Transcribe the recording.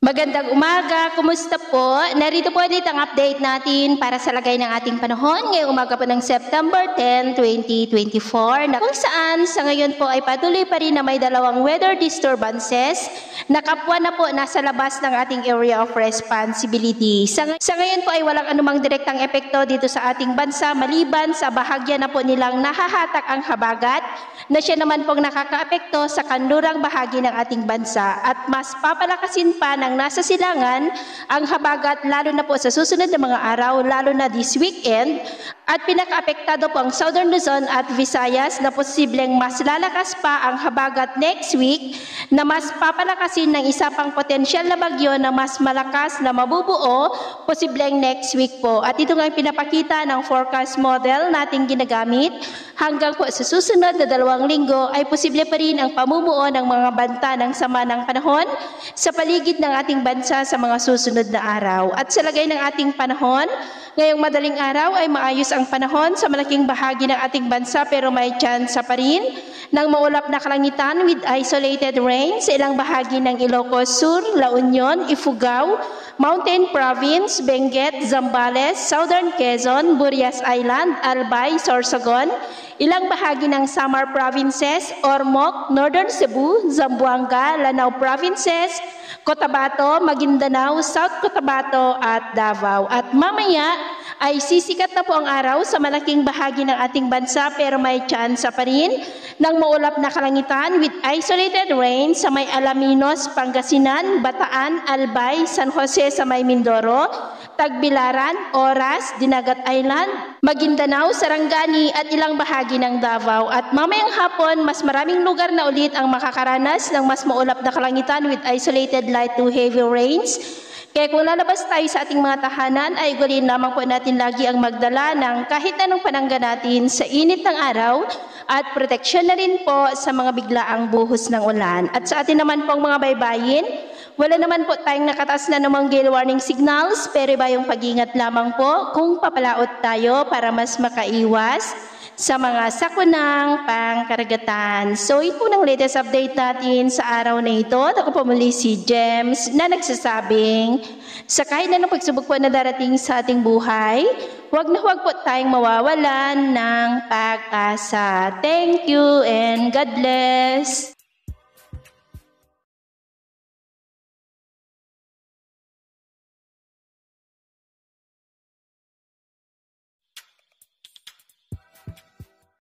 Magandang umaga, kumusta po? Narito po ulit ang update natin para sa lagay ng ating panahon ngayong umaga po ng September 10, 2024 na kung saan sa ngayon po ay patuloy pa rin na may dalawang weather disturbances na kapwa na po nasa labas ng ating area of responsibility. Sa ngayon po ay walang anumang direktang epekto dito sa ating bansa maliban sa bahagya na po nilang nahahatak ang habagat na siya naman pong nakakaapekto sa kanlurang bahagi ng ating bansa at mas papalakasin pa ng nasa silangan ang habagat lalo na po sa susunod na mga araw, lalo na this weekend, at pinakaapektado po ang Southern Luzon at Visayas na posibleng mas lalakas pa ang habagat next week na mas papalakasin ng isa pang potensyal na bagyo na mas malakas na mabubuo posibleng next week po. At ito nga ang pinapakita ng forecast model nating ginagamit hanggang po sa susunod na 2 linggo ay posible pa rin ang pamumuo ng mga banta ng sama ng panahon sa paligid ng ating bansa sa mga susunod na araw. At sa lagay ng ating panahon, ngayong madaling araw ay maayos ang panahon sa malaking bahagi ng ating bansa pero may tsansa pa rin ng maulap na kalangitan with isolated rain sa ilang bahagi ng Ilocos Sur, La Union, Ifugao, Mountain Province, Benguet, Zambales, Southern Quezon, Burias Island, Albay, Sorsogon, ilang bahagi ng Samar Provinces, Ormoc, Northern Cebu, Zamboanga, Lanao Provinces, Cotabato, Maguindanao, South Cotabato at Davao. At mamaya ay sisikat na po ang araw sa malaking bahagi ng ating bansa pero may tsansa pa rin ng maulap na kalangitan with isolated rain sa may Alaminos, Pangasinan, Bataan, Albay, San Jose sa may Mindoro, Tagbilaran, Oras, Dinagat Island, Maguindanao, Sarangani at ilang bahagi ng Davao. At mamayang hapon, mas maraming lugar na ulit ang makakaranas ng mas maulap na kalangitan with isolated light to heavy rains. Kaya kung lalabas tayo sa ating mga tahanan, ay gulin lamang po natin lagi ang magdala ng kahit anong panangga natin sa init ng araw at proteksyon na rin po sa mga biglaang buhos ng ulan. At sa atin naman pong mga baybayin, wala naman po tayong nakataas na namang gale warning signals, pero iba yung pag-ingat lamang po kung papalaot tayo para mas makaiwas sa mga sakunang pangkaragatan. So ito ng latest update natin sa araw na ito. Ako po muli si Gems na nagsasabing sa kahit na ng pagsubok po na darating sa ating buhay, huwag na huwag po tayong mawawalan ng pag-asa. Thank you and God bless.